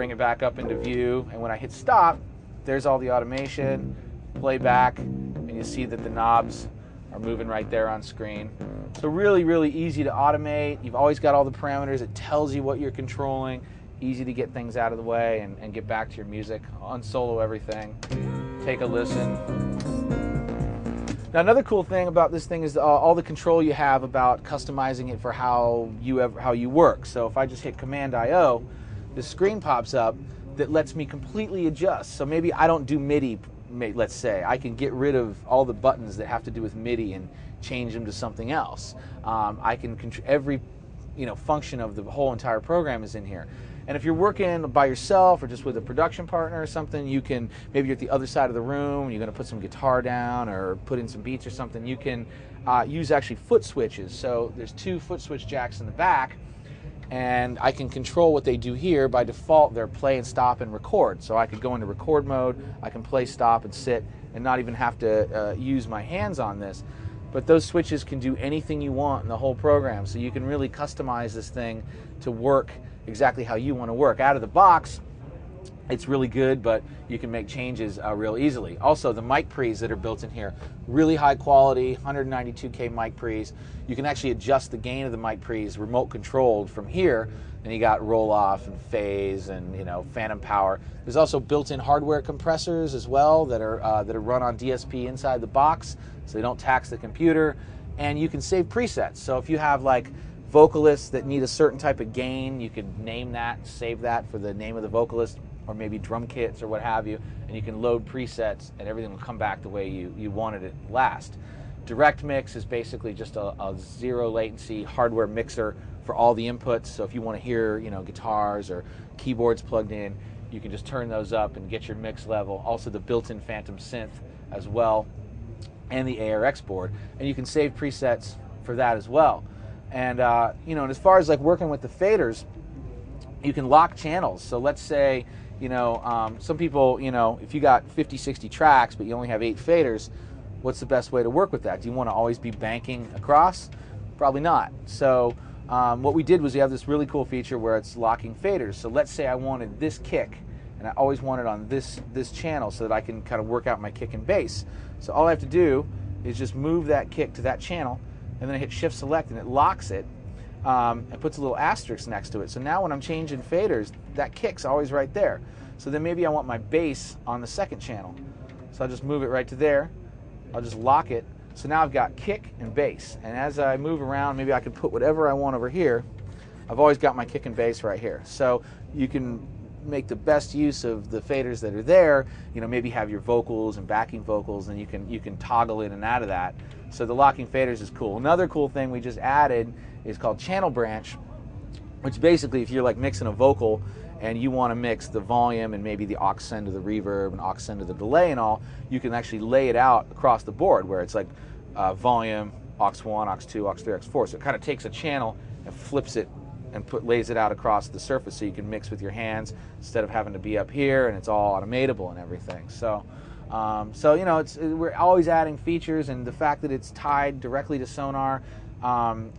bring it back up into view, and when I hit stop, there's all the automation, play back, and you see that the knobs are moving right there on screen. So really, really easy to automate. You've always got all the parameters. It tells you what you're controlling. Easy to get things out of the way and get back to your music. Unsolo everything. Take a listen. Now, another cool thing about this thing is all the control you have about customizing it for how you work. So if I just hit Command-IO, this screen pops up that lets me completely adjust. So maybe I don't do MIDI, let's say. I can get rid of all the buttons that have to do with MIDI and change them to something else. I can every function of the whole entire program is in here. And if you're working by yourself or just with a production partner or something, you can, maybe you're at the other side of the room, you're going to put some guitar down or put in some beats or something, you can use actually foot switches. So there's 2 foot switch jacks in the back, and I can control what they do here. By default, they're play and stop and record. So I could go into record mode, I can play, stop, and sit, and not even have to use my hands on this. But those switches can do anything you want in the whole program. So you can really customize this thing to work exactly how you want to work. Out of the box, it's really good, but you can make changes real easily. Also, the mic pre's that are built in here, really high quality, 192K mic pre's. You can actually adjust the gain of the mic pre's remote controlled from here. And you got roll off and phase and phantom power. There's also built-in hardware compressors as well that are run on DSP inside the box, so they don't tax the computer. And you can save presets. So if you have like vocalists that need a certain type of gain, you can name that, save that for the name of the vocalist, or maybe drum kits or what have you, and you can load presets and everything will come back the way you wanted it last. Direct Mix is basically just a zero latency hardware mixer for all the inputs. So if you want to hear guitars or keyboards plugged in, you can just turn those up and get your mix level. Also the built-in Phantom synth as well, and the ARX board, and you can save presets for that as well. And and as far as like working with the faders, you can lock channels. So let's say some people, if you got 50-60 tracks but you only have 8 faders, what's the best way to work with that? Do you want to always be banking across? Probably not. So what we did was we have this really cool feature where it's locking faders. So let's say I wanted this kick, and I always want it on this channel so that I can kind of work out my kick and bass. So all I have to do is just move that kick to that channel, and then I hit Shift Select, and it locks it and puts a little asterisk next to it. So now when I'm changing faders, that kick's always right there. So then maybe I want my bass on the second channel. So I'll just move it right to there. I'll just lock it. So now I've got kick and bass. And as I move around, maybe I can put whatever I want over here. I've always got my kick and bass right here. So you can make the best use of the faders that are there. Maybe have your vocals and backing vocals, and you can toggle in and out of that. So the locking faders is cool. Another cool thing we just added is called Channel Branch, which basically, if you're like mixing a vocal and you want to mix the volume and maybe the aux send to the reverb and aux send to the delay and all, you can actually lay it out across the board where it's like volume, aux 1, aux 2, aux 3, aux 4. So it kind of takes a channel and flips it and lays it out across the surface so you can mix with your hands instead of having to be up here, and it's all automatable and everything. So we're always adding features, and the fact that it's tied directly to Sonar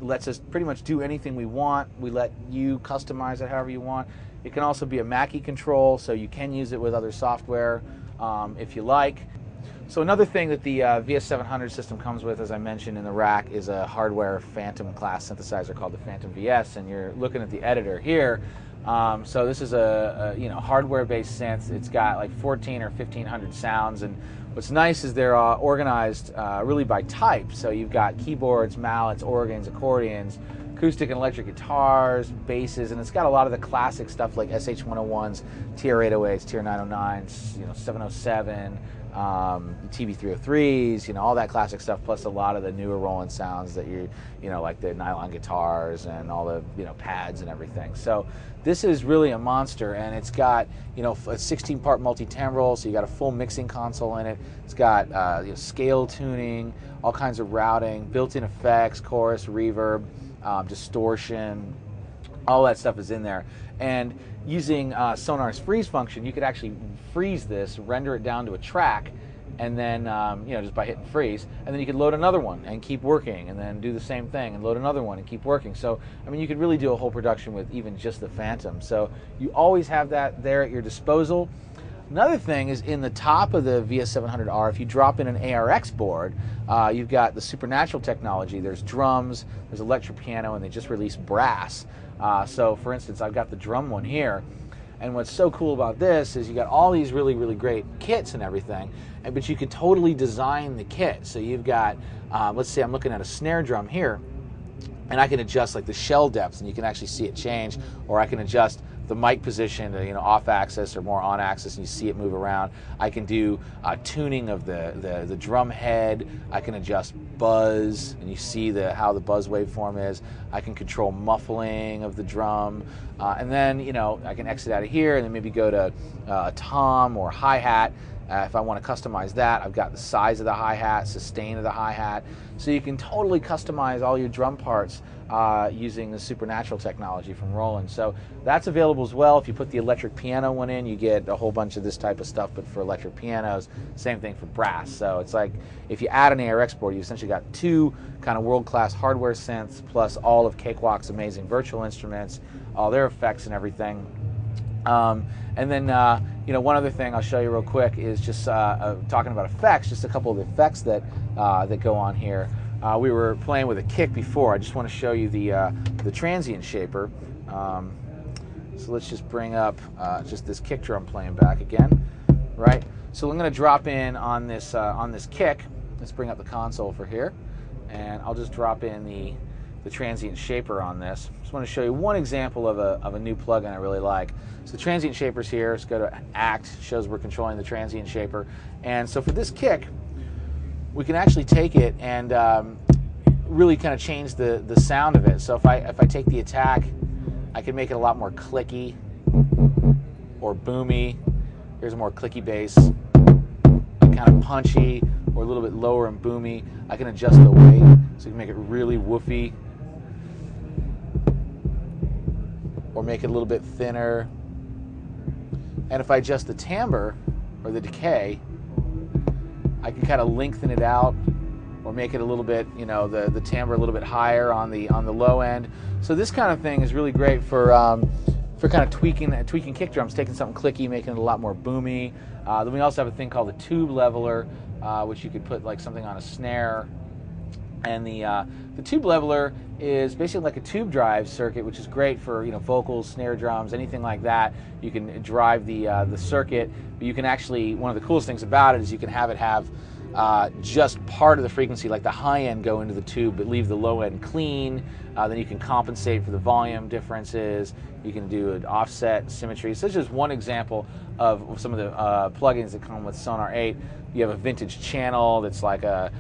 lets us pretty much do anything we want. We let you customize it however you want. It can also be a Mackie control, so you can use it with other software if you like. So another thing that the VS700 system comes with, as I mentioned in the rack, is a hardware Phantom class synthesizer called the Phantom VS, and you're looking at the editor here. So this is a hardware-based synth. It's got like 1,400 or 1,500 sounds, and what's nice is they're organized really by type. So you've got keyboards, mallets, organs, accordions, acoustic and electric guitars, basses, and it's got a lot of the classic stuff like SH-101s, TR-808s, TR-909s, 707, TB-303s, all that classic stuff, plus a lot of the newer Roland sounds that like the nylon guitars and all the pads and everything. So this is really a monster, and it's got a 16-part multi-timbral, so you got a full mixing console in it. It's got scale tuning, all kinds of routing, built-in effects, chorus, reverb, distortion, all that stuff is in there. And using Sonar's freeze function, you could actually freeze this, render it down to a track, and then just by hitting freeze, and then you could load another one and keep working, and then do the same thing and load another one and keep working. So I mean, you could really do a whole production with even just the Phantom. So you always have that there at your disposal. Another thing is in the top of the VS700R, if you drop in an ARX board, you've got the Supernatural technology. There's drums, there's electric piano, and they just released brass. So for instance, I've got the drum one here. And what's so cool about this is you got all these really, really great kits and everything, but you can totally design the kit. So you've got, let's say I'm looking at a snare drum here, and I can adjust like the shell depth, and you can actually see it change, or I can adjust the mic position to, off axis or more on axis, and you see it move around. I can do tuning of the drum head. I can adjust buzz, and you see how the buzz waveform is. I can control muffling of the drum, and then I can exit out of here and then maybe go to a tom or hi-hat. If I want to customize that, I've got the size of the hi-hat, sustain of the hi-hat. So you can totally customize all your drum parts using the Supernatural technology from Roland. So that's available as well. If you put the electric piano one in, you get a whole bunch of this type of stuff, but for electric pianos, same thing for brass. So it's like if you add an ARX board, you essentially got two kind of world-class hardware synths plus all of Cakewalk's amazing virtual instruments, all their effects and everything. And then, one other thing I'll show you real quick is just talking about effects, just a couple of the effects that go on here. We were playing with a kick before. I just want to show you the transient shaper. So let's just bring up just this kick drum playing back again, right? So I'm going to drop in on this kick. Let's bring up the console for here, and I'll just drop in the transient shaper on this. Just want to show you one example of a new plugin I really like. So the transient shaper's here. Let's go to Act. Shows we're controlling the transient shaper. And so for this kick, we can actually take it and really kind of change the sound of it. So if I take the attack, I can make it a lot more clicky or boomy. Here's a more clicky bass, kind of punchy, or a little bit lower and boomy. I can adjust the weight, so you can make it really woofy, or make it a little bit thinner. And if I adjust the timbre or the decay, I can kind of lengthen it out or make it a little bit, the timbre a little bit higher on the low end. So this kind of thing is really great for kind of tweaking kick drums, taking something clicky, making it a lot more boomy. Then we also have a thing called the tube leveler, which you could put like something on a snare. And the tube leveler is basically like a tube drive circuit, which is great for vocals, snare drums, anything like that. You can drive the circuit, but you can actually, one of the coolest things about it is you can have it have just part of the frequency, like the high end, go into the tube, but leave the low end clean. Then you can compensate for the volume differences. You can do an offset symmetry. So this is just one example of some of the plugins that come with Sonar 8. You have a vintage channel that's like a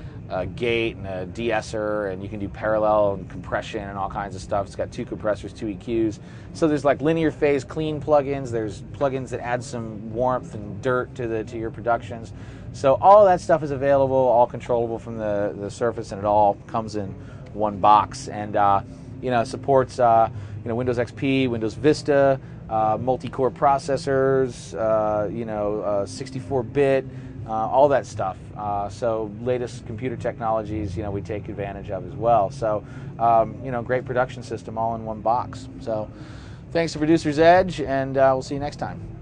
gate and a de-esser, and you can do parallel and compression and all kinds of stuff. It's got 2 compressors, 2 EQs. So there's like linear phase clean plugins. There's plugins that add some warmth and dirt to your productions. So all of that stuff is available, all controllable from the Surface, and it all comes in one box. And supports Windows XP, Windows Vista, multi-core processors, 64-bit. All that stuff. So latest computer technologies, we take advantage of as well. So, great production system all in one box. So, thanks to Producer's Edge, and we'll see you next time.